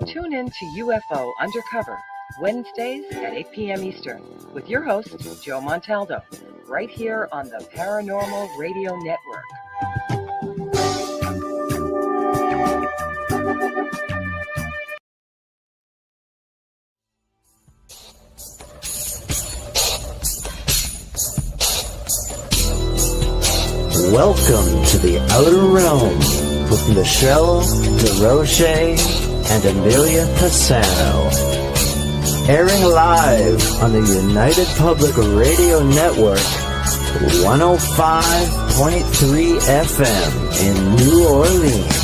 Tune in to UFO Undercover, Wednesdays at 8 p.m. Eastern, with your host, Joe Montaldo, right here on the Paranormal Radio Network. Welcome to the Outer Realm with Michelle DeRoche and Amelia Pisano. Airing live on the United Public Radio Network, 105.3 FM in New Orleans.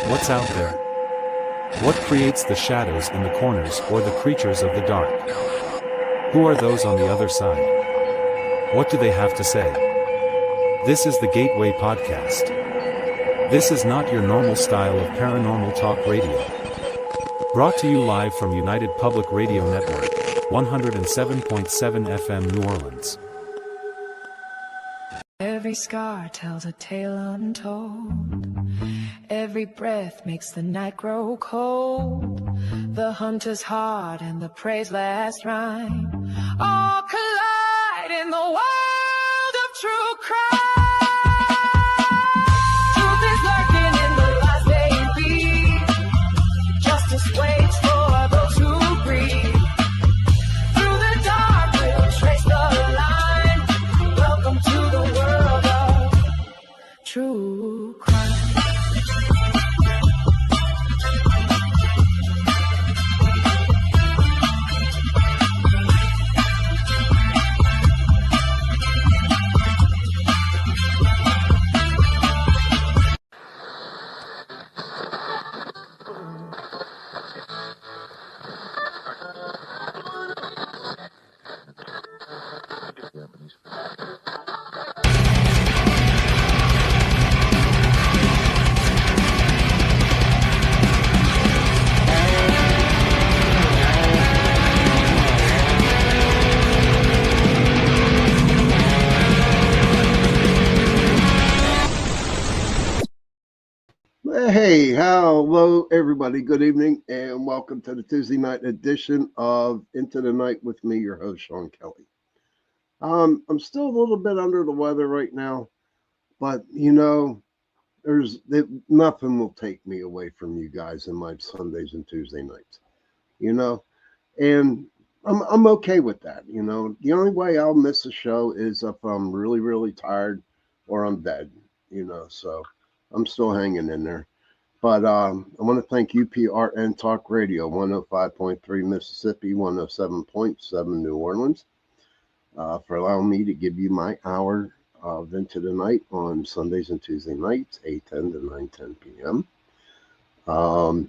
What's out there? What creates the shadows in the corners or the creatures of the dark? Who are those on the other side? What do they have to say? This is the Gateway Podcast. This is not your normal style of paranormal talk radio. Brought to you live from United Public Radio Network, 107.7 FM New Orleans. Every scar tells a tale untold. Every breath makes the night grow cold. The hunter's heart and the prey's last rhyme all collide in the world of true crime. Truth is lurking in the lies they feed. Justice waits for those who breathe. Through the dark we'll trace the line. Welcome to the world of true crime. Hey, hello everybody. Good evening and welcome to the Tuesday night edition of Into the Night with me, your host, Shawn Kelly. I'm still a little bit under the weather right now, but nothing will take me away from you guys in my Sundays and Tuesday nights, and I'm okay with that. The only way I'll miss a show is if I'm really, really tired or I'm dead, so I'm still hanging in there. But I want to thank UPRN Talk Radio, 105.3 Mississippi, 107.7 New Orleans, for allowing me to give you my hour of Into the Night on Sundays and Tuesday nights, 8:10 to 9:10 p.m.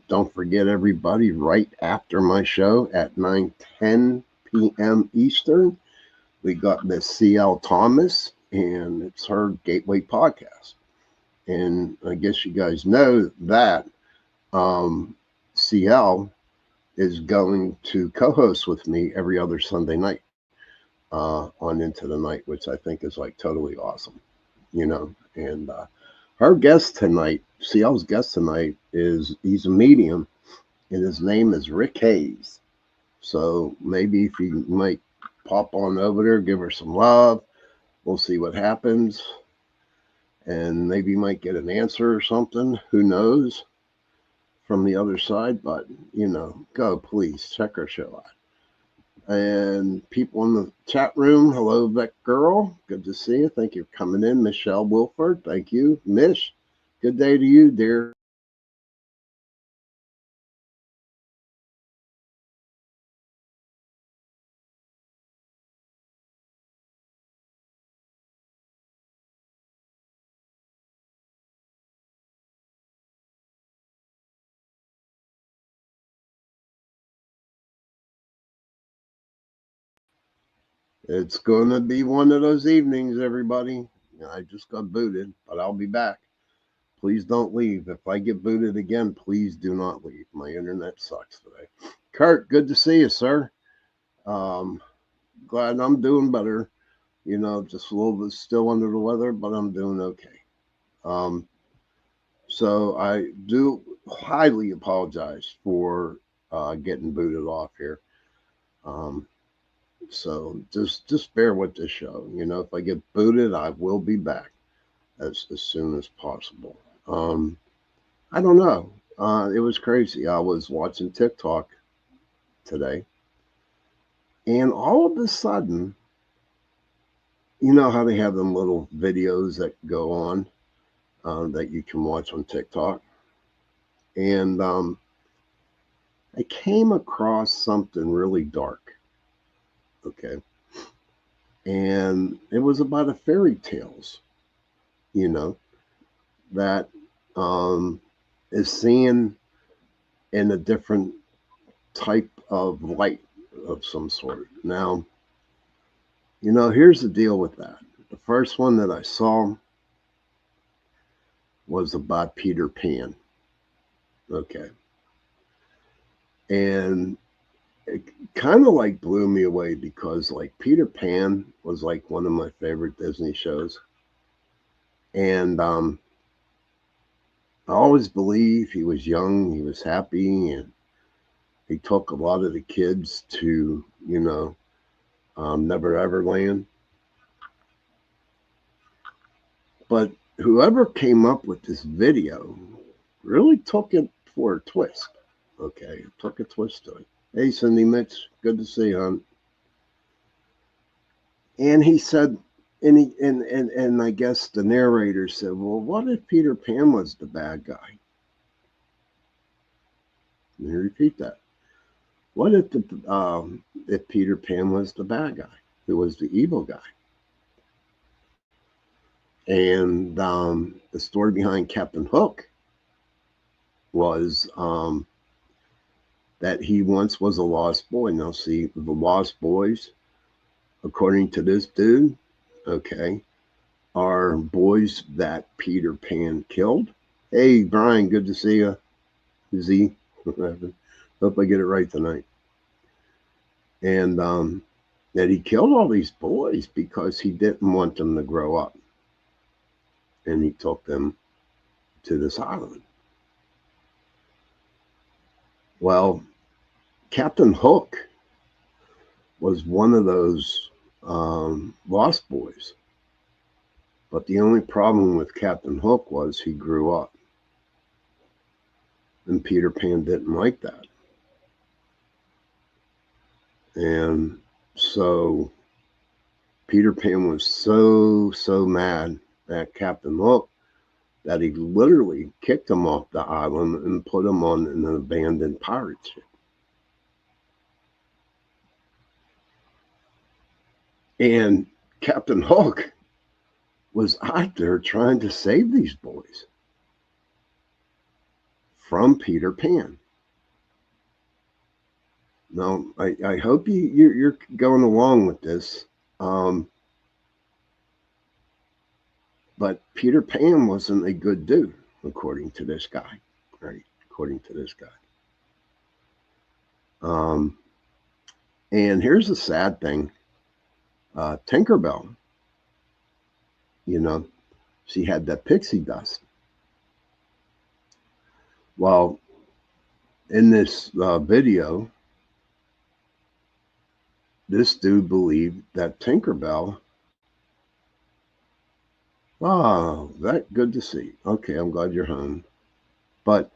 Don't forget, everybody, right after my show at 9:10 p.m. Eastern, we got Miss C.L. Thomas, and it's her Gateway Podcast. And I guess you guys know that CL is going to co-host with me every other Sunday night on Into the Night, which I think is like totally awesome, And her guest tonight, CL's guest tonight, he's a medium, and his name is Rick Hayes. So maybe if you might pop on over there, give her some love. We'll see what happens. And maybe you might get an answer or something. Who knows? From the other side. But, go, please. Check our show out. And people in the chat room, hello, Beck Girl. Good to see you. Thank you for coming in. Michelle Wilford, thank you. Mish, good day to you, dear. It's going to be one of those evenings, everybody. I just got booted, but I'll be back. Please don't leave. If I get booted again, please do not leave. My internet sucks today. Kurt, good to see you, sir. Glad I'm doing better. Just a little bit still under the weather, but I'm doing okay. Um, so I do highly apologize for getting booted off here. Um, so just bear with this show. If I get booted, I will be back as soon as possible. I don't know. It was crazy. I was watching TikTok today, and all of a sudden, you know how they have them little videos that go on that you can watch on TikTok, and I came across something really dark. Okay, and it was about a fairy tales. You know that um, is seen in a different type of light of some sort. Now, here's the deal with that. The first one that I saw was about Peter Pan. Okay. And it kind of like blew me away because like Peter Pan was like one of my favorite Disney shows. And I always believe he was young, he was happy, and he took a lot of the kids to, Never Ever Land. But whoever came up with this video really took it for a twist. Okay, took a twist to it. Hey, Cindy Mitch, good to see you, hon. And he said, and I guess the narrator said, well, what if Peter Pan was the bad guy? Let me repeat that. What if Peter Pan was the bad guy, who was the evil guy? And the story behind Captain Hook was that he once was a lost boy. Now, see, the lost boys, according to this dude, okay, are boys that Peter Pan killed. Hey, Brian, good to see you. Z, hope I get it right tonight. And that he killed all these boys because he didn't want them to grow up. And he took them to this island. Well, Captain Hook was one of those lost boys. But the only problem with Captain Hook was he grew up. And Peter Pan didn't like that. And so Peter Pan was so mad at Captain Hook that he literally kicked him off the island and put him on an abandoned pirate ship. And Captain Hook was out there trying to save these boys from Peter Pan. Now, I hope you're going along with this. But Peter Pan wasn't a good dude, according to this guy. Right? According to this guy. And here's the sad thing. Tinkerbell, she had that pixie dust. Well, in this video, this dude believed that Tinkerbell, oh, that good to see. Okay, I'm glad you're home. But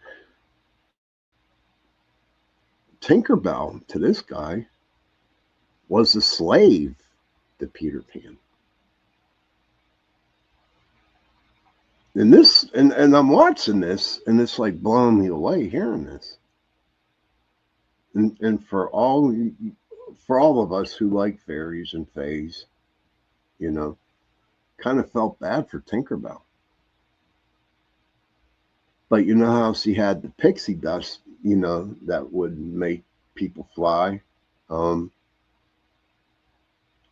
Tinkerbell, to this guy, was a slave to Peter Pan. And this, and I'm watching this, and it's like blowing me away hearing this. And for all of us who like fairies and fays, kind of felt bad for Tinkerbell. But you know how she had the pixie dust, that would make people fly,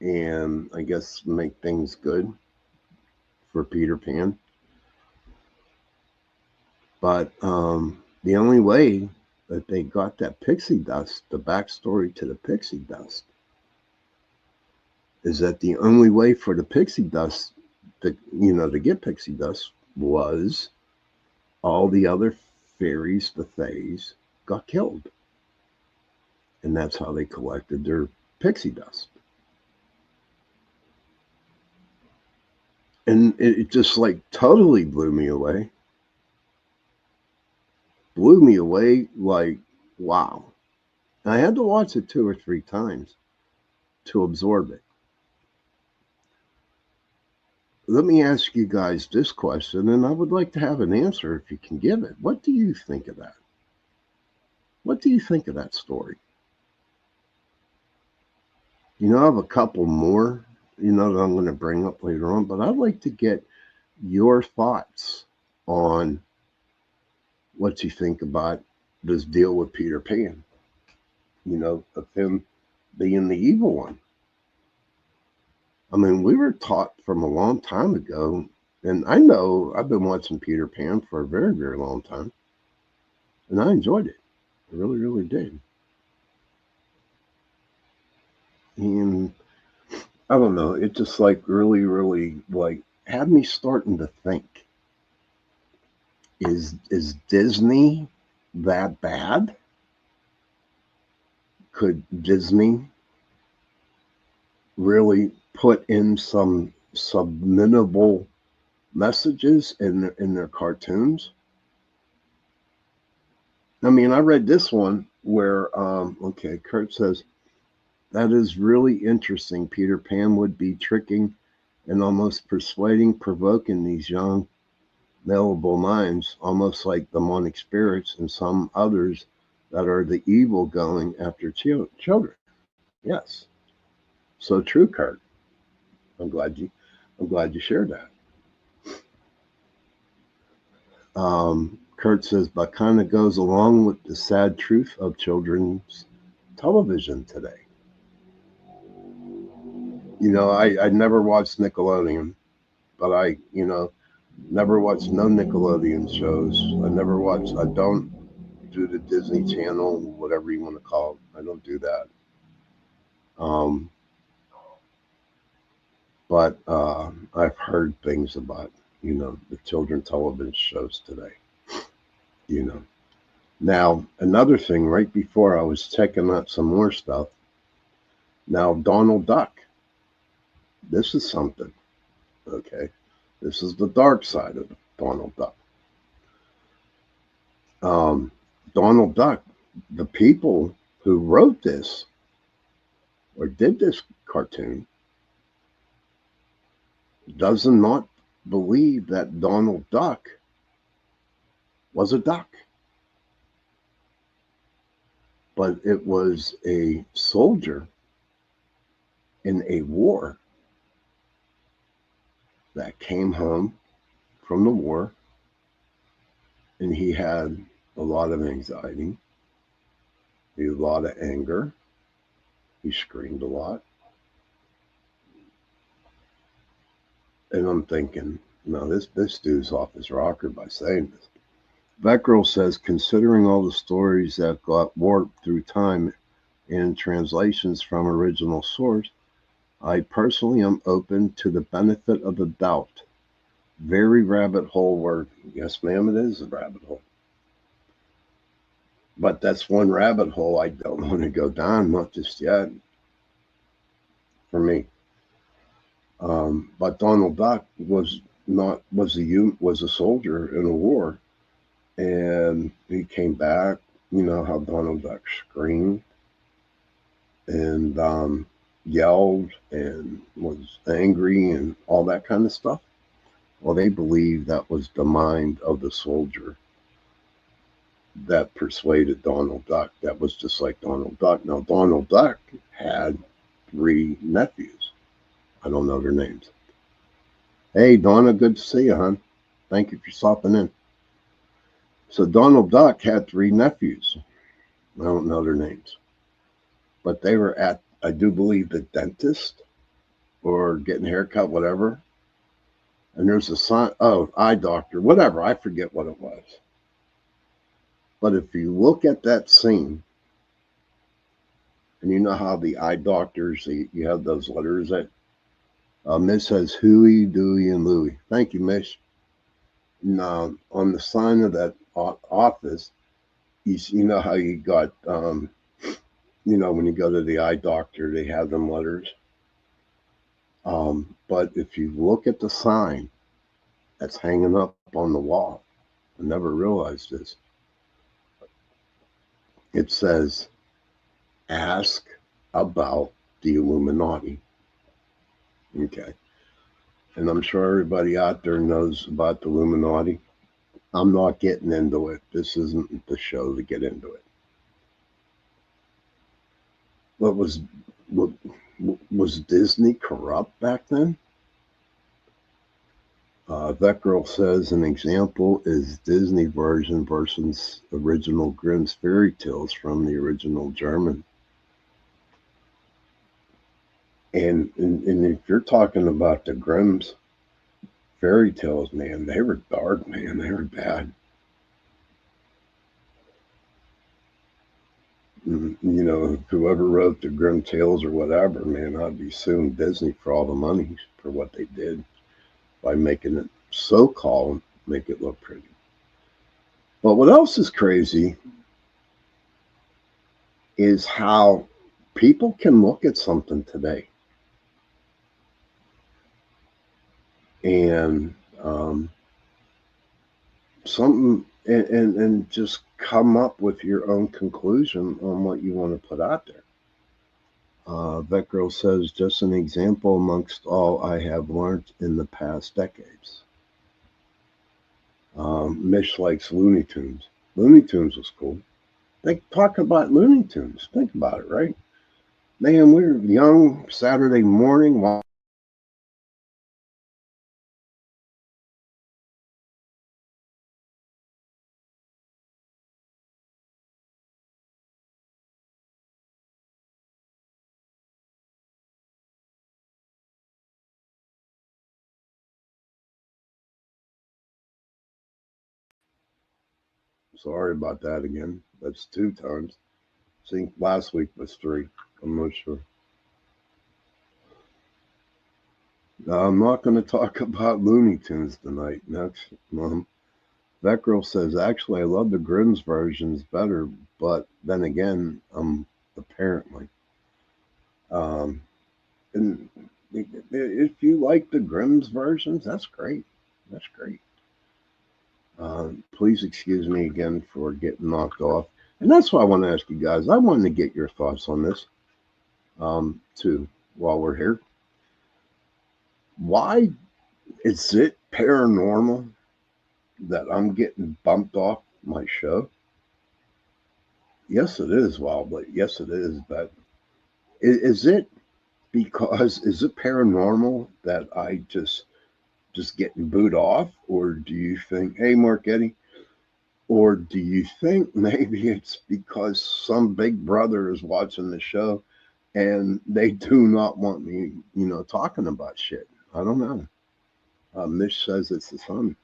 and I guess make things good for Peter Pan. But the only way that they got that pixie dust, the backstory to the pixie dust, is that the only way for the pixie dust to get pixie dust was all the other fairies, the fays, got killed. And that's how they collected their pixie dust. And it just like totally blew me away. Blew me away like, wow. And I had to watch it 2 or 3 times to absorb it. Let me ask you guys this question, and I would like to have an answer if you can give it. What do you think of that? What do you think of that story? I have a couple more, that I'm going to bring up later on, but I'd like to get your thoughts on what you think about this deal with Peter Pan, of him being the evil one. I mean, we were taught from a long time ago, and I know I've been watching Peter Pan for a very, very long time, and I enjoyed it. I really, really did. And I don't know, it just like really, really like had me starting to think, is Disney that bad? Could Disney really put in some subliminal messages in their cartoons? I mean, I read this one where Kurt says, that is really interesting. Peter Pan would be tricking and almost persuading, provoking these young, malleable minds, almost like demonic spirits and some others that are the evil going after children. Yes. So true, Kurt. I'm glad you shared that. Kurt says, but kind of goes along with the sad truth of children's television today. I never watched Nickelodeon, but I never watched no Nickelodeon shows. I don't do the Disney Channel, whatever you want to call it. I don't do that. But I've heard things about, the children television shows today. Now, another thing, right before I was checking out some more stuff, now Donald Duck. This is something, okay? This is the dark side of Donald Duck. Donald Duck, the people who wrote this or did this cartoon does not believe that Donald Duck was a duck, but it was a soldier in a war that came home from the war, and he had a lot of anxiety, a lot of anger. He screamed a lot. And I'm thinking, no, this dude's off his rocker by saying this. That girl says, considering all the stories that got warped through time and translations from original source, I personally am open to the benefit of the doubt. Very rabbit hole work. Yes, ma'am, it is a rabbit hole. But that's one rabbit hole I don't want to go down, not just yet, for me. But Donald Duck was a soldier in a war, and he came back. You know how Donald Duck screamed and yelled and was angry and all that kind of stuff. Well, they believe that was the mind of the soldier that persuaded Donald Duck. That was just like Donald Duck. Now, Donald Duck had 3 nephews. I don't know their names. Hey, Donna, good to see you, hon. Thank you for stopping in. So Donald Duck had 3 nephews. I don't know their names. But they were at, I do believe, the dentist or getting a haircut, whatever. And there's a sign, eye doctor, whatever. I forget what it was. But if you look at that scene, And you know how the eye doctors, you have those letters that Miss says Huey, Dewey, and Louie. Thank you, Miss. Now, on the sign of that office, you know how you got, when you go to the eye doctor, they have them letters. But if you look at the sign that's hanging up on the wall, I never realized this. It says, ask about the Illuminati. Okay. And I'm sure everybody out there knows about the Illuminati. I'm not getting into it. This isn't the show to get into it. What was Disney corrupt back then? That girl says an example is Disney version versus original Grimm's fairy tales from the original German. And if you're talking about the Grimm's fairy tales, man, they were dark, man. They were bad. Whoever wrote the Grimm tales or whatever, man, I'd be suing Disney for all the money for what they did by making it so-called make it look pretty. But what else is crazy is how people can look at something today and something and just come up with your own conclusion on what you want to put out there. That girl says, just an example amongst all I have learned in the past decades. Mish likes Looney Tunes. Looney Tunes was cool. They talk about Looney Tunes. Think about it, right? Man, we were young Saturday morning. Sorry about that again. That's 2 times. I think last week was 3. I'm not sure. Now, I'm not going to talk about Looney Tunes tonight. Next, Mom. That girl says, actually, I love the Grimm's versions better, but then again, apparently. And if you like the Grimm's versions, that's great. That's great. Please excuse me again for getting knocked off. And that's why I want to ask you guys. I wanted to get your thoughts on this, too, while we're here. Why is it paranormal that I'm getting bumped off my show? Yes, it is, Wildlight. Yes, it is. But is it is it paranormal that I just getting booed off, or do you think, hey, Mark Eddie, or do you think maybe it's because some big brother is watching the show and they do not want me, talking about shit? I don't know. Mish says it's the sun.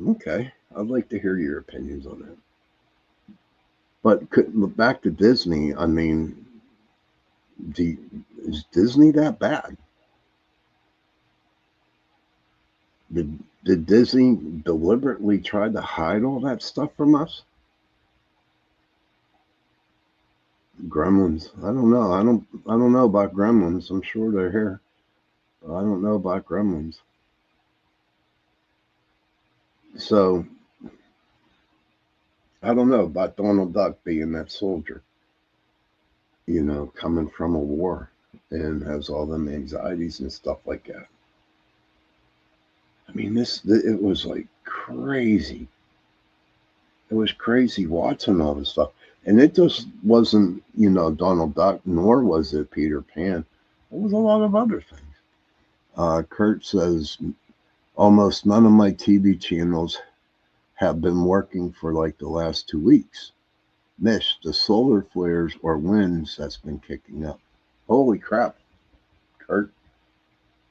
Okay, I'd like to hear your opinions on that. But back to Disney, I mean, is Disney that bad? Did Disney deliberately try to hide all that stuff from us? Gremlins. I don't know. I don't know about Gremlins. I'm sure they're here. But I don't know about Gremlins. So I don't know about Donald Duck being that soldier, coming from a war and has all them anxieties and stuff like that. I mean, it was like crazy. It was crazy watching all this stuff. And it just wasn't, Donald Duck, nor was it Peter Pan. It was a lot of other things. Kurt says, almost none of my TV channels have been working for like the last 2 weeks. Mish, the solar flares or winds that's been kicking up. Holy crap, Kurt.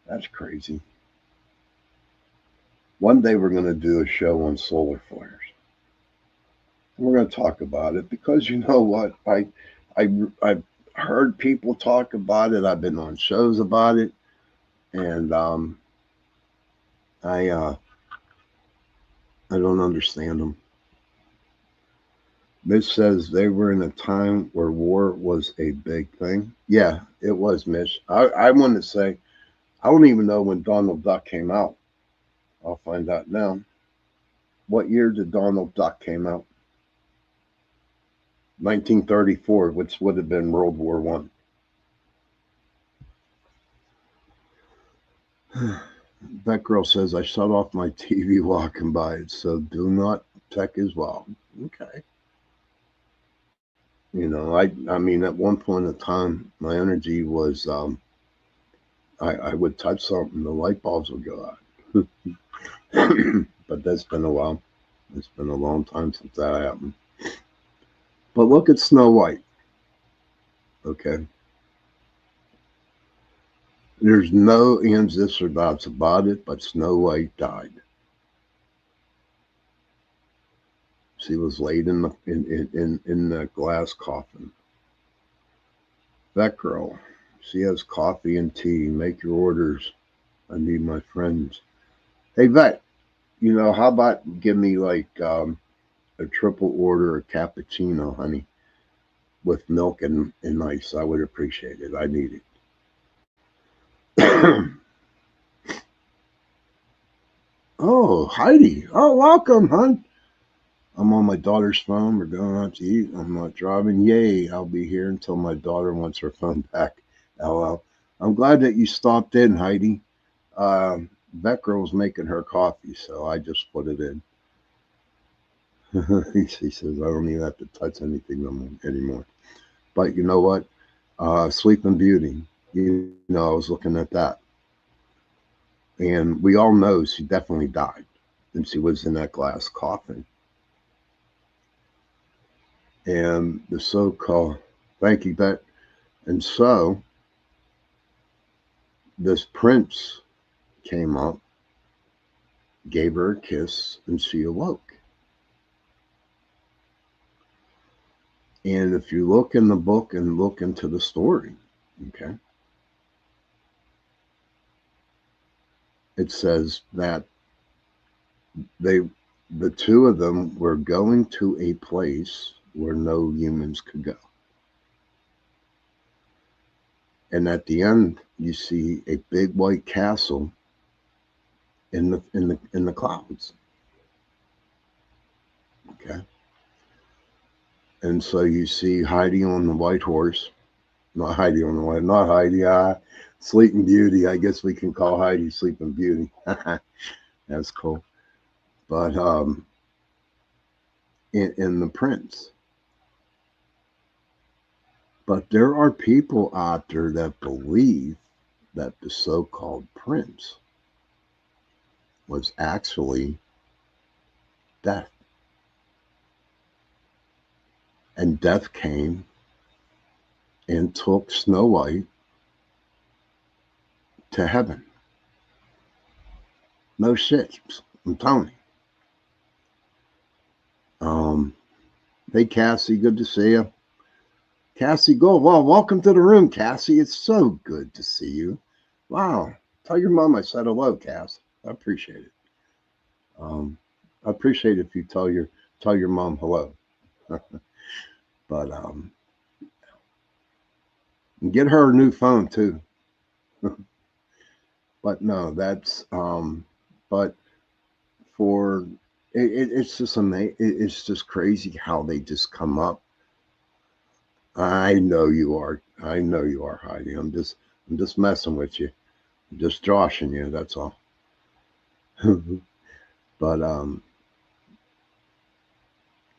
That's crazy. One day we're going to do a show on solar flares. We're going to talk about it because you know what? I've heard people talk about it. I've been on shows about it, and I I don't understand them. Mitch says they were in a time where war was a big thing. Yeah, it was, Mitch. I want to say I don't even know when Donald Duck came out. I'll find out now. What year did Donald Duck came out? 1934, which would have been World War One. That girl says I shut off my TV walking by it, so do not tech as well. Okay. You know, I mean, at one point in time, my energy was I would touch something, the light bulbs would go out. But that's been a while. It's been a long time since that happened. But look at Snow White. Okay. There's no ands, ifs, or buts about it, but Snow White died. She was laid in the glass coffin. That girl, she has coffee and tea. Make your orders. I need my friends. Hey, Vet, you know, how about give me like a triple order of cappuccino, honey, with milk and ice? I would appreciate it. I need it. Oh, Heidi. Oh, welcome, hon. I'm on my daughter's phone. We're going out to eat. I'm not driving. Yay, I'll be here until my daughter wants her phone back. LL. I'm glad that you stopped in, Heidi. That girl's making her coffee, so I just put it in. She says, I don't even have to touch anything anymore. But you know what? Sleeping Beauty. You know, I was looking at that. And we all know she definitely died. And she was in that glass coffin. And the so-called, thank you, Bet. And so this prince came up, gave her a kiss, and she awoke. And if you look in the book and look into the story, okay, it says that the two of them were going to a place where no humans could go. And at the end, you see a big white castle in the clouds. Okay. And so you see Heidi on the white horse. Not Heidi on the white, not Heidi, Sleeping Beauty. I guess we can call Heidi Sleeping Beauty. That's cool. But in the prince. But there are people out there that believe that the so-called prince was actually death. And death came and took Snow White to heaven. No shit, I'm telling you. Hey, Cassie, good to see you. Cassie Gold, well, welcome to the room, Cassie. It's so good to see you. Wow. Tell your mom I said hello, Cass. I appreciate it. I appreciate if you tell your mom hello. But get her a new phone too. But no, that's but for it's just amazing. It's just crazy how they just come up. I know you are. I know you are, Heidi. I'm just messing with you. I'm just joshing you. That's all. But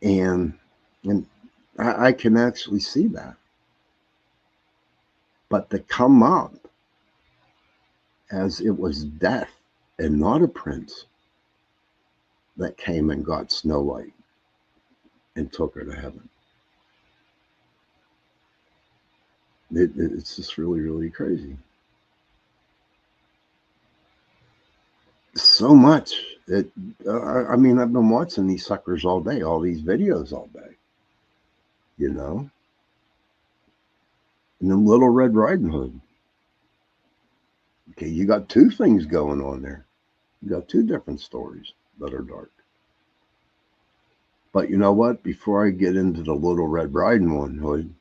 and I can actually see that. But to come up as it was death and not a prince that came and got Snow White and took her to heaven. It's just really, really crazy. So much. I mean, I've been watching these suckers all day, all these videos all day. You know? and then Little Red Riding Hood. Okay, you got two things going on there. You got two different stories that are dark. But you know what? Before I get into the Little Red Riding Hood,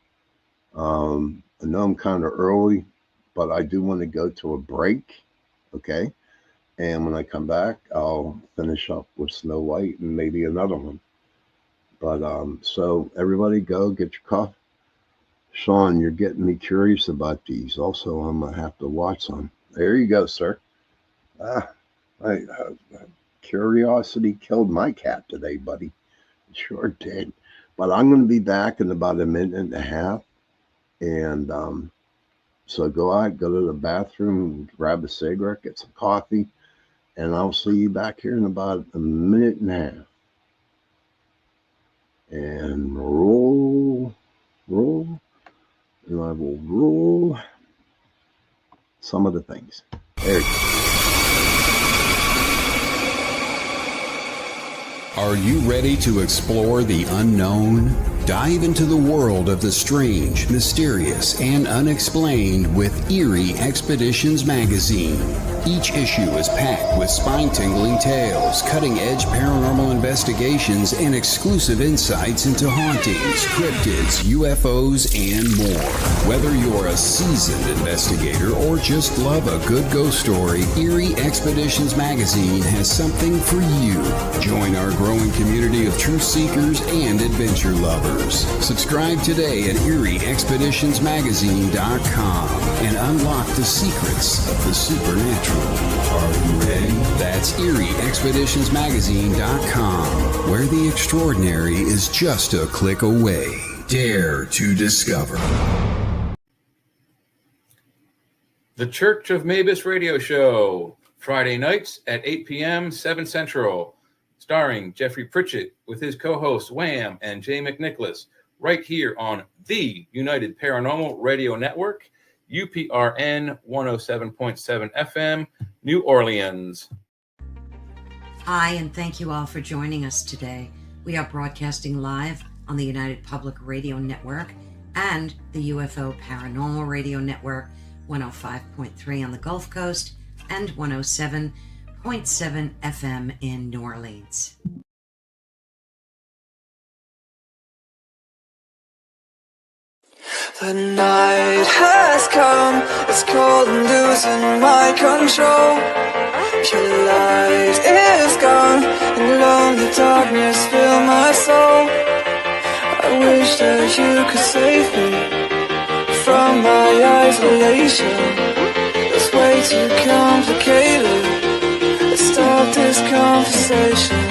I know I'm kind of early, but I do want to go to a break. Okay. And when I come back, I'll finish up with Snow White and maybe another one. But so everybody go get your coffee. Shawn, you're getting me curious about these. Also, I'm gonna have to watch some. There you go, sir. Ah, curiosity killed my cat today, buddy. It sure did. But I'm gonna be back in about a minute and a half, and so go out, go to the bathroom, grab a cigarette, get some coffee, and I'll see you back here in about a minute and a half. And roll, and I will roll some of the things. There you go. Are you ready to explore the unknown? Dive into the world of the strange, mysterious, and unexplained with Eerie Expeditions magazine. Each issue is packed with spine-tingling tales, cutting-edge paranormal investigations, and exclusive insights into hauntings, cryptids, UFOs, and more. Whether you're a seasoned investigator or just love a good ghost story, Eerie Expeditions magazine has something for you. Join our growing community of truth seekers and adventure lovers. Subscribe today at EerieExpeditionsMagazine.com and unlock the secrets of the supernatural. Are you ready? That's EerieExpeditionsMagazine.com, where the extraordinary is just a click away. Dare to discover. The Church of Mavis radio show, Friday nights at 8 p.m., 7 Central. Starring Jeffrey Pritchett with his co-hosts Wham and Jay McNicholas, right here on the United Paranormal Radio Network, UPRN 107.7 FM, New Orleans. Hi, and thank you all for joining us today. We are broadcasting live on the United Public Radio Network and the UFO Paranormal Radio Network, 105.3 on the Gulf Coast and 107.7 FM in New Orleans. The night has come, it's cold and losing my control. Your light is gone, and lonely darkness fill my soul. I wish that you could save me from my isolation. It's way too complicated. Let's start this conversation.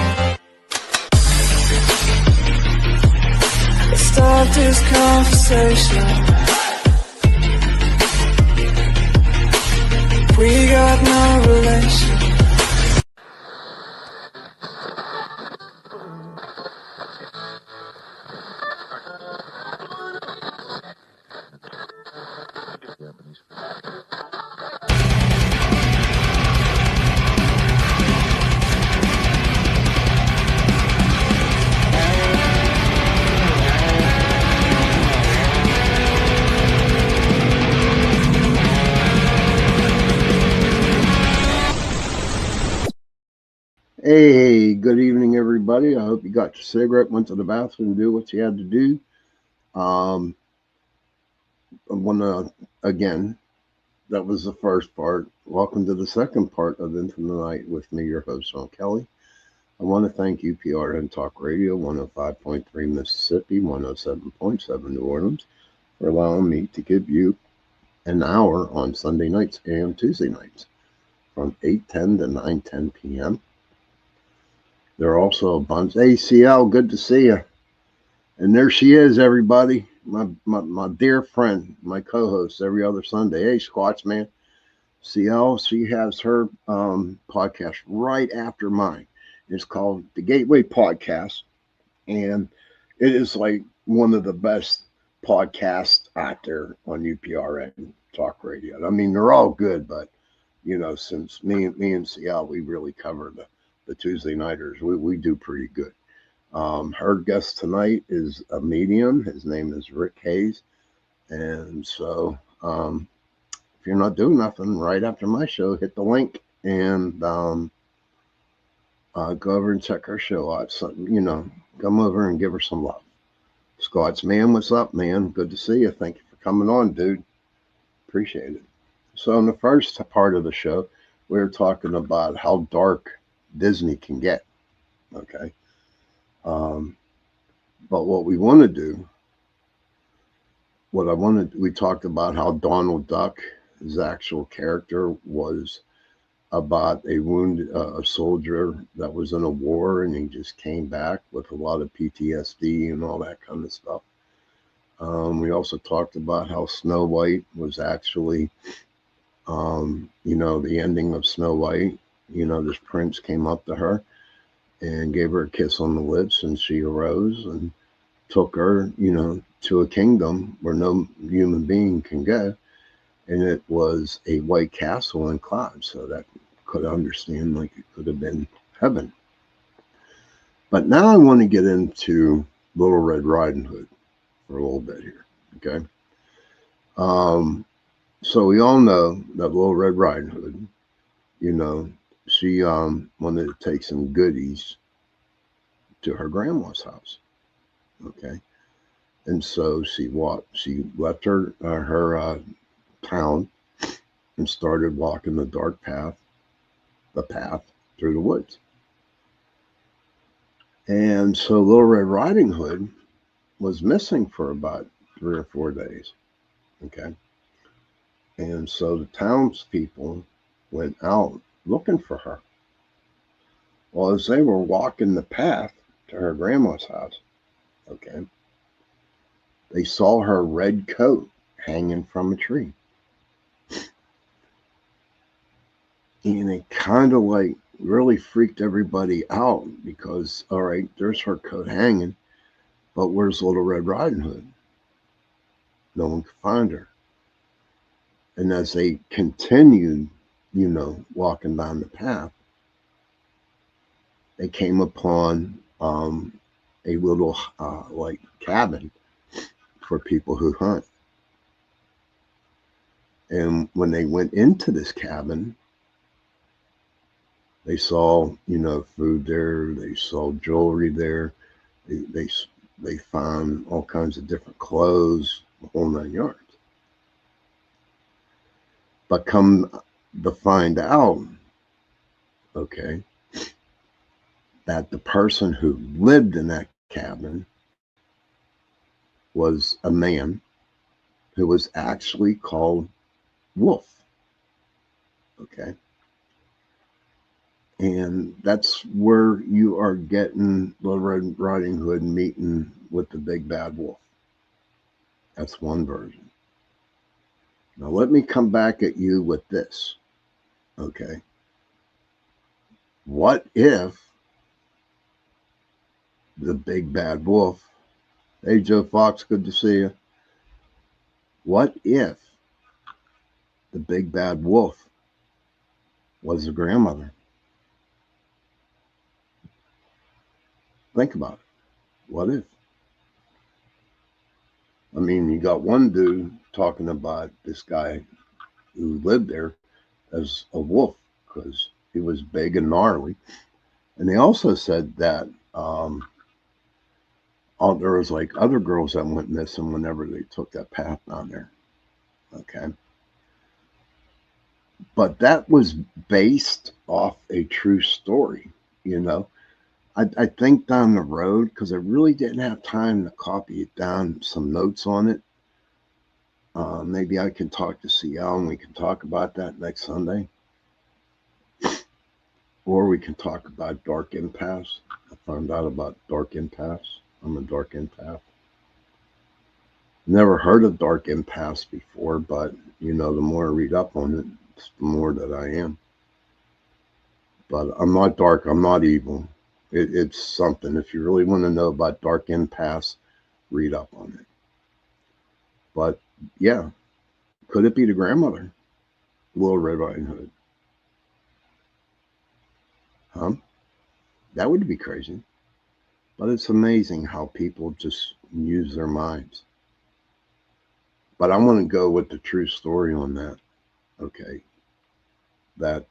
Let's start this conversation. We got no relation. Hey, good evening, everybody. I hope you got your cigarette, went to the bathroom, and do what you had to do. I want to, again, that was the first part. Welcome to the second part of Into the Night with me, your host, Shawn Kelly. I want to thank UPRN Talk Radio, 105.3 Mississippi, 107.7 New Orleans, for allowing me to give you an hour on Sunday nights and Tuesday nights from 8:10 to 9:10 p.m. There are also a bunch. Hey, CL, good to see you. And there she is, everybody. My dear friend, my co-host every other Sunday. Hey, Squatch Man. CL, she has her podcast right after mine. It's called The Gateway Podcast. And it is like one of the best podcasts out there on UPRN Talk Radio. I mean, they're all good, but, you know, since me and CL, we really cover the Tuesday nighters, we do pretty good. Her guest tonight is a medium. His name is Rick Hayes. And so, if you're not doing nothing right after my show, hit the link and go over and check her show out. So, come over and give her some love. Scott's man, what's up, man? Good to see you. Thank you for coming on, dude. Appreciate it. So, in the first part of the show, we were talking about how dark Disney can get. Okay. But what we want to do, we talked about how Donald Duck, his actual character, was about a wounded a soldier that was in a war and he just came back with a lot of PTSD and all that kind of stuff. We also talked about how Snow White was actually, the ending of Snow White. This prince came up to her and gave her a kiss on the lips, and she arose and took her, to a kingdom where no human being can go. And it was a white castle in clouds, so that could understand like it could have been heaven. But now I want to get into Little Red Riding Hood for a little bit here, okay? So we all know that Little Red Riding Hood, she wanted to take some goodies to her grandma's house, okay? And so she left her town and started walking the path through the woods. And so Little Red Riding Hood was missing for about 3 or 4 days. Okay. And so the townspeople went out looking for her. Well, as they were walking the path to her grandma's house, okay, they saw her red coat hanging from a tree. And it kind of like really freaked everybody out because, all right, there's her coat hanging, but where's Little Red Riding Hood? No one could find her. And as they continued, walking down the path, they came upon a little like cabin for people who hunt. And when they went into this cabin, they saw, food there. They saw jewelry there. They found all kinds of different clothes, the whole 9 yards. But come to find out, okay, that the person who lived in that cabin was a man who was actually called Wolf. Okay. And that's where you are getting Little Red Riding Hood meeting with the big bad wolf. That's one version. Now let me come back at you with this. Okay. What if the big bad wolf, hey Joe Fox, good to see you. What if the big bad wolf was the grandmother? Think about it. What if? I mean, you got one dude talking about this guy who lived there as a wolf because he was big and gnarly. And they also said that there was like other girls that went missing whenever they took that path down there. Okay. But that was based off a true story, I think down the road, because I really didn't have time to copy it down, some notes on it. Maybe I can talk to CL and we can talk about that next Sunday. Or we can talk about Dark Empaths. I found out about Dark Empaths. I'm a Dark Empath. Never heard of Dark Empaths before, but, the more I read up on it, the more that I am. But I'm not dark. I'm not evil. It's something. If you really want to know about Dark Empaths, read up on it. But yeah, could it be the grandmother? Little Red Riding Hood. Huh? That would be crazy. But it's amazing how people just use their minds. But I want to go with the true story on that. Okay. That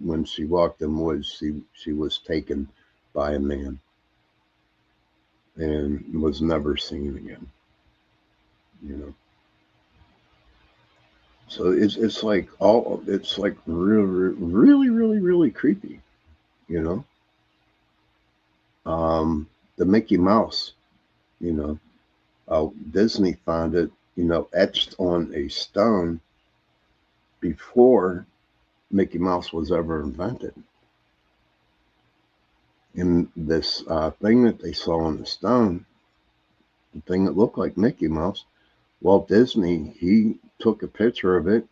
when she walked in woods, she was taken by a man and was never seen again. You know. So it's like it's like really creepy. You know. The Mickey Mouse. You know. Disney found it. You know, etched on a stone before Mickey Mouse was ever invented. And this thing that they saw on the stone, the thing that looked like Mickey Mouse, Walt Disney, he took a picture of it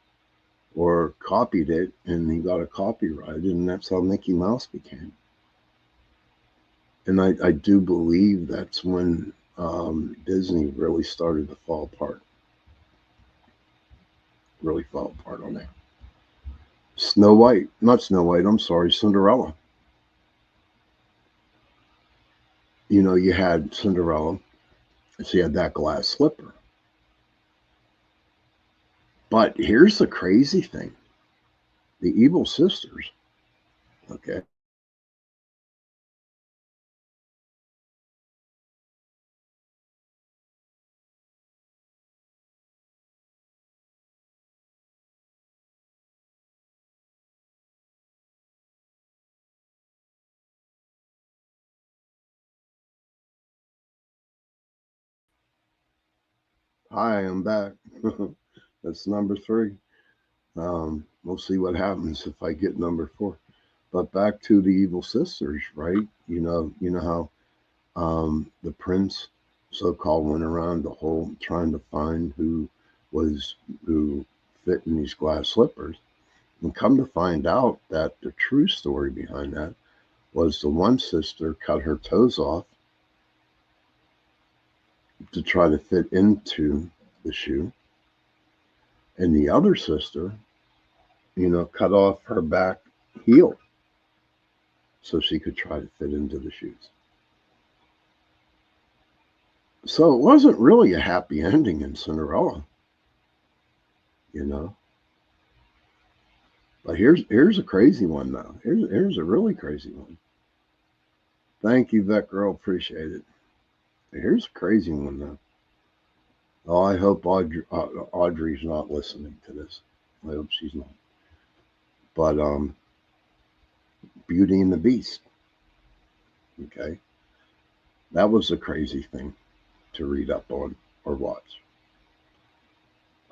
or copied it, and he got a copyright, and that's how Mickey Mouse became. And I do believe that's when Disney really started to fall apart. Really fall apart on that. Snow White, not Snow White, I'm sorry, Cinderella. You know, you had Cinderella, and she had that glass slipper. But here's the crazy thing. The evil sisters, okay, hi, I'm back. That's number 3. We'll see what happens if I get number 4. But back to the evil sisters, right? You know how the prince, so-called, went around the whole trying to find who fit in these glass slippers, and come to find out that the true story behind that was the one sister cut her toes off to try to fit into the shoe, and the other sister, you know, cut off her back heel so she could try to fit into the shoes. So it wasn't really a happy ending in Cinderella, you know. But here's a crazy one now. Here's a really crazy one. Thank you, Vet Girl. Appreciate it. Here's a crazy one now. Oh, I hope Audrey's not listening to this. I hope she's not. But Beauty and the Beast. Okay, that was a crazy thing to read up on or watch.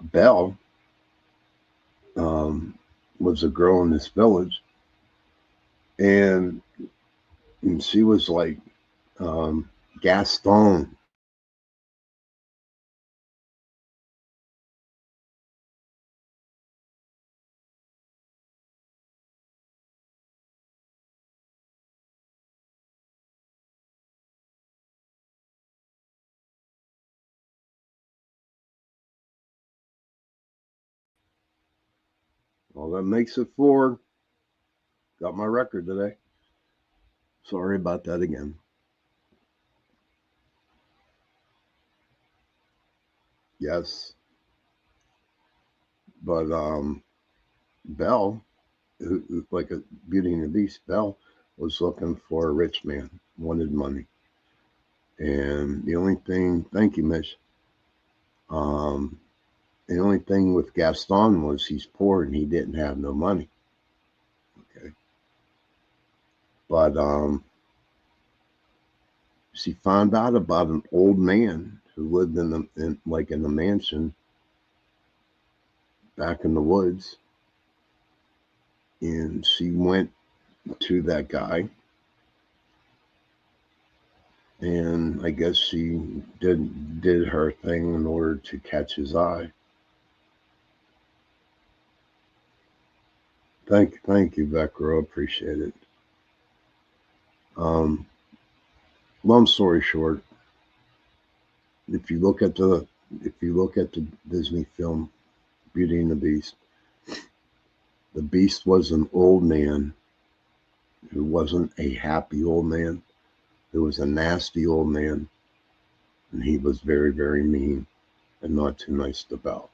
Belle was a girl in this village, and she was like Gaston. Well, that makes it 4. Got my record today. Sorry about that again. Yes, but Belle, like a Beauty and the Beast, Belle was looking for a rich man, wanted money, and the only thing, thank you, Miss. Um, the only thing with Gaston was he's poor and he didn't have no money. Okay, but she found out about an old man who lived in the mansion back in the woods, and she went to that guy, and I guess she did her thing in order to catch his eye. Thank you, Vecro. Appreciate it. Um, Long story short, if you look at the Disney film Beauty and the Beast was an old man who wasn't a happy old man. It was a nasty old man, and he was very, very mean. and not too nice to Belle.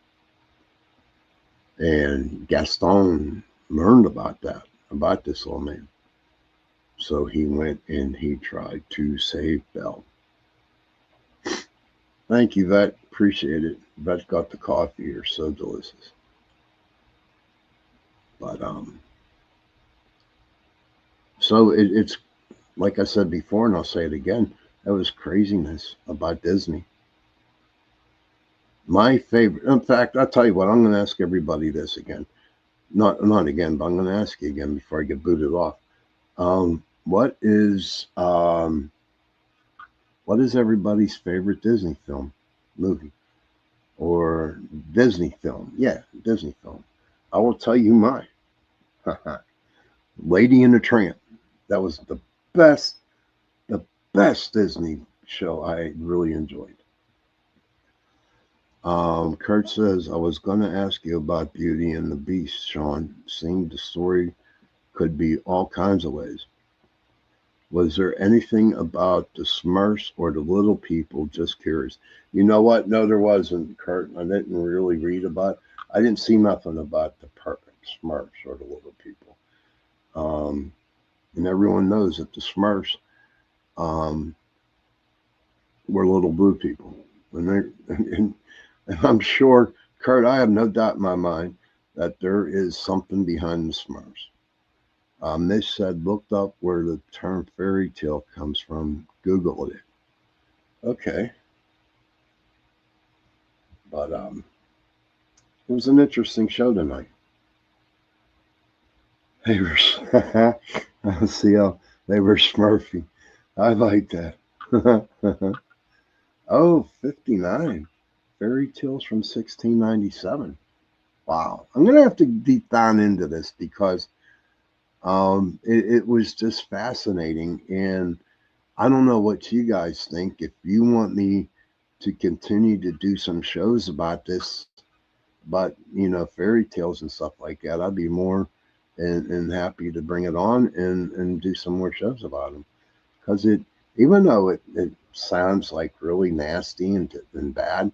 And Gaston learned about this old man. So he went and he tried to save Belle. Thank you, Vet. Appreciate it. Vet got the coffee. You're so delicious. But so it's like I said before, and I'll say it again. That was craziness about Disney. My favorite. In fact, I'll tell you what. I'm going to ask everybody this again. Not again, but I'm going to ask you again before I get booted off. What is everybody's favorite Disney film, movie, or Disney film? Yeah, Disney film. I will tell you mine. Lady and the Tramp. That was the best Disney show I really enjoyed. Kurt says, I was going to ask you about Beauty and the Beast, Shawn. Seemed the story could be all kinds of ways. Was there anything about the Smurfs or the little people? Just curious. You know what? No, there wasn't, Kurt. I didn't really read about. I didn't see nothing about the Smurfs or the little people. And everyone knows that the Smurfs were little blue people, and I'm sure, Kurt. I have no doubt in my mind that there is something behind the Smurfs. Mish said, looked up where the term fairy tale comes from. Googled it. Okay. But it was an interesting show tonight. They were, see how they were Smurfy. I like that. Oh, 59. Fairy tales from 1697. Wow. I'm going to have to deep down into this because it was just fascinating. And I don't know what you guys think. If you want me to continue to do some shows about this, but fairy tales and stuff like that, I'd be more and happy to bring it on and do some more shows about them. Because even though it sounds like really nasty and bad,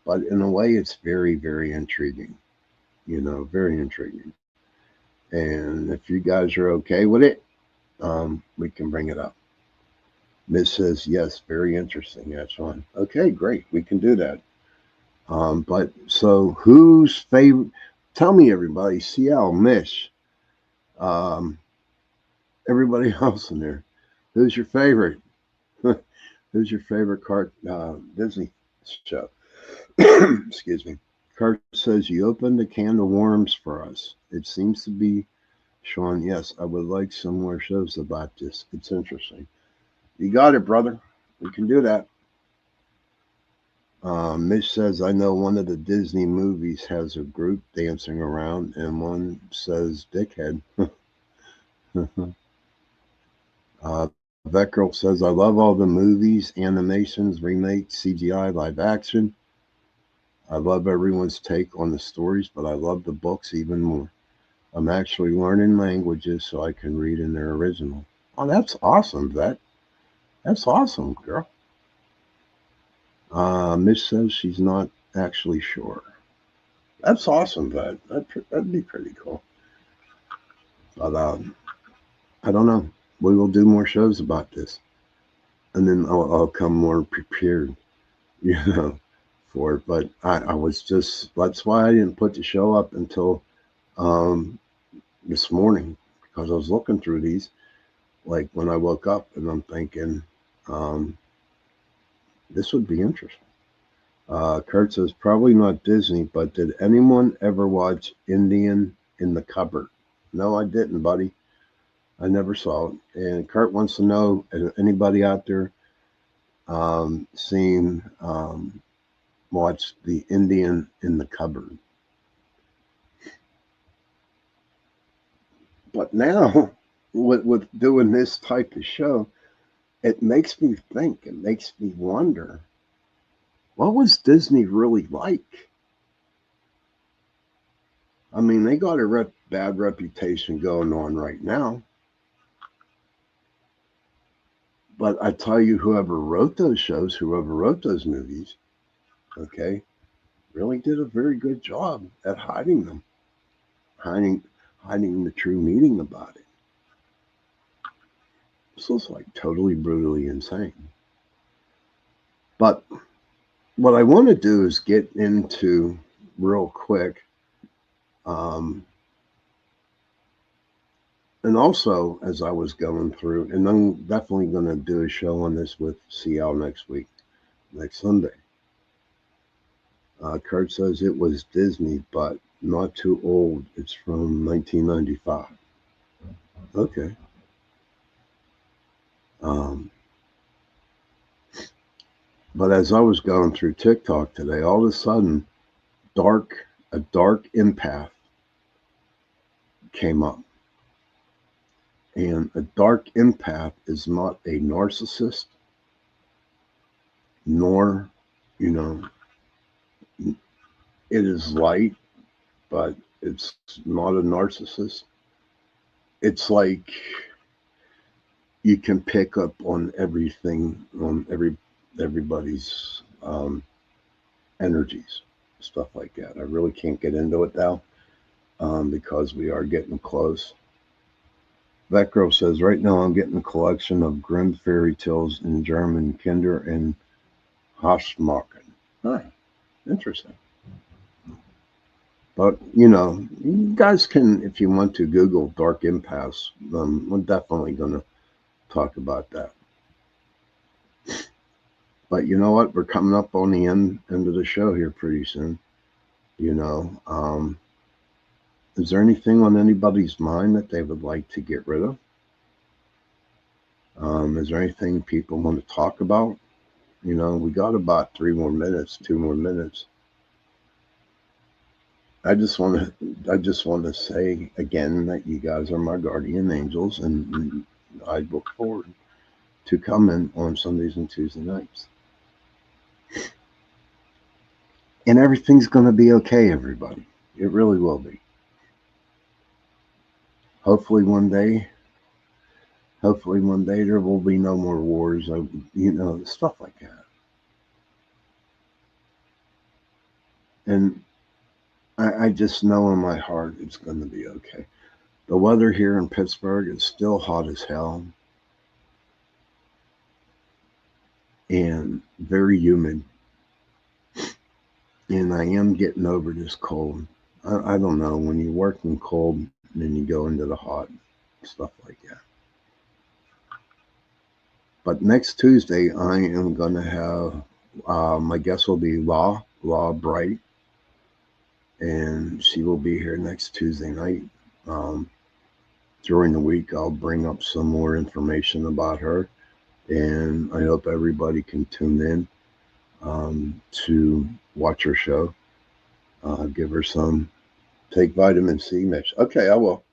but in a way it's very, very intriguing. Very intriguing. And if you guys are okay with it, we can bring it up. Miss says, yes, very interesting. That's on. Okay, great. We can do that. But so who's favorite? Tell me, everybody. CL, Mish, everybody else in there. Who's your favorite? Who's your favorite Disney show? Excuse me. Kurt says, you opened a can of worms for us. It seems to be, Shawn, yes, I would like some more shows about this. It's interesting. You got it, brother. We can do that. Mitch says, I know one of the Disney movies has a group dancing around, and one says dickhead. Veckrell says, I love all the movies, animations, remakes, CGI, live action. I love everyone's take on the stories, but I love the books even more. I'm actually learning languages so I can read in their original. Oh, that's awesome, Vet. That's awesome, girl. Miss says she's not actually sure. That's awesome, Vet. That'd be pretty cool. But I don't know. We will do more shows about this, and then I'll come more prepared, for it. But I was just, that's why I didn't put the show up until this morning, because I was looking through these, like when I woke up, and I'm thinking this would be interesting. Kurt says, probably not Disney, but did anyone ever watch Indian in the Cupboard? No, I didn't, buddy. I never saw it. And Kurt wants to know, anybody out there watch the Indian in the Cupboard? But now, with doing this type of show, it makes me think, it makes me wonder, what was Disney really like? I mean, they got a bad reputation going on right now. But I tell you, whoever wrote those shows, whoever wrote those movies, okay, really did a very good job at hiding them, hiding, hiding the true meaning about it. This was like totally brutally insane. But what I want to do is get into real quick, um, and also as I was going through, and I'm definitely going to do a show on this with CL next week, next Sunday. Kurt says it was Disney, but not too old. It's from 1995. Okay. But as I was going through TikTok today, all of a sudden, a dark empath came up. And a dark empath is not a narcissist, nor, you know, it is light, but it's not a narcissist. It's like you can pick up on everything, on everybody's energies, stuff like that. I really can't get into it now because we are getting close. That girl says, right now I'm getting a collection of Grimm fairy tales in German, Kinder and Haschmachen. Huh, interesting. But, you know, you guys can, if you want to, Google dark empaths. I'm definitely going to talk about that. But you know what? We're coming up on the end of the show here pretty soon. You know, is there anything on anybody's mind that they would like to get rid of? Is there anything people want to talk about? You know, we got about 2 more minutes. I just want to say again that you guys are my guardian angels, and I look forward to coming on Sundays and Tuesday nights. And everything's going to be okay, everybody. It really will be. Hopefully one day there will be no more wars, you know, stuff like that. And I just know in my heart it's going to be okay. The weather here in Pittsburgh is still hot as hell and very humid. And I am getting over this cold. I don't know, when you work in cold and then you go into the hot, stuff like that. But next Tuesday, I am going to have, my guest will be Law Bright. And she will be here next Tuesday night. During the week, I'll bring up some more information about her, and I hope everybody can tune in to watch her show. Give her some, take vitamin C, Mitch. Okay, I will.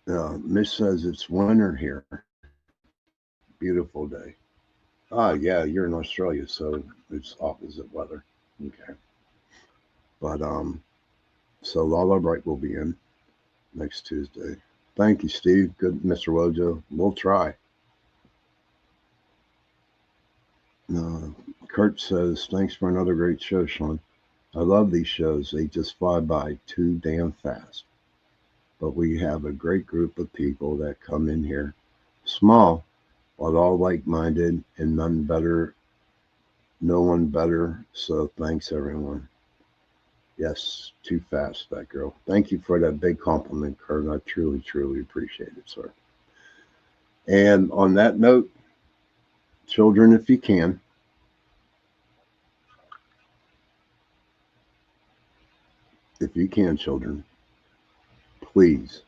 Mitch says it's winter here. Beautiful day. Yeah, you're in Australia, so it's opposite weather. Okay. But so Lala Bright will be in next Tuesday. Thank you, Steve. Good, Mr. Wojo. We'll try. Kurt says, thanks for another great show, Shawn. I love these shows. They just fly by too damn fast. But we have a great group of people that come in here. Small, but all like-minded and no one better. So thanks, everyone. Yes, too fast, that girl. Thank you for that big compliment, Kurt. I truly, truly appreciate it, sir. And on that note, children, if you can, children, please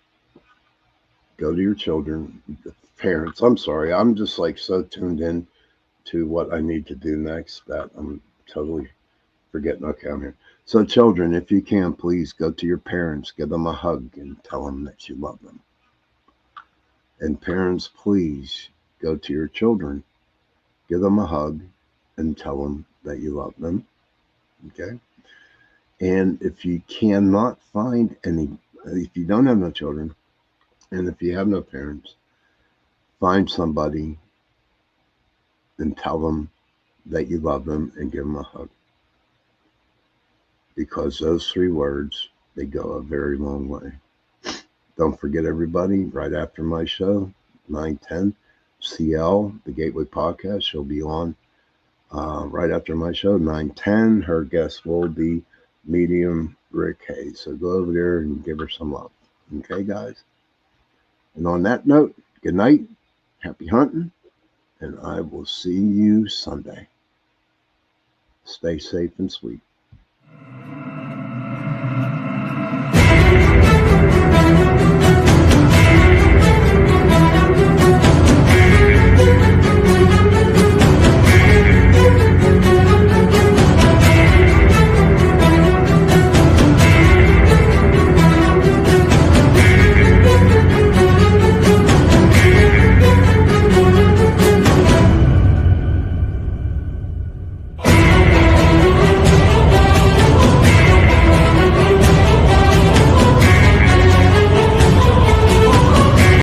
go to your children, parents. I'm sorry. I'm just like so tuned in to what I need to do next that I'm totally forgetting. Okay, I'm here. So children, if you can, please go to your parents, give them a hug and tell them that you love them. And parents, please go to your children, give them a hug and tell them that you love them. Okay? And if you cannot find if you don't have no children, and if you have no parents, find somebody and tell them that you love them and give them a hug. because those 3 words, they go a very long way. Don't forget, everybody, right after my show, 9:10, CL, the Gateway Podcast, she'll be on right after my show, 9:10. Her guest will be Medium Rick Hayes. So go over there and give her some love. Okay, guys? And on that note, good night, happy hunting, and I will see you Sunday. Stay safe and sweet.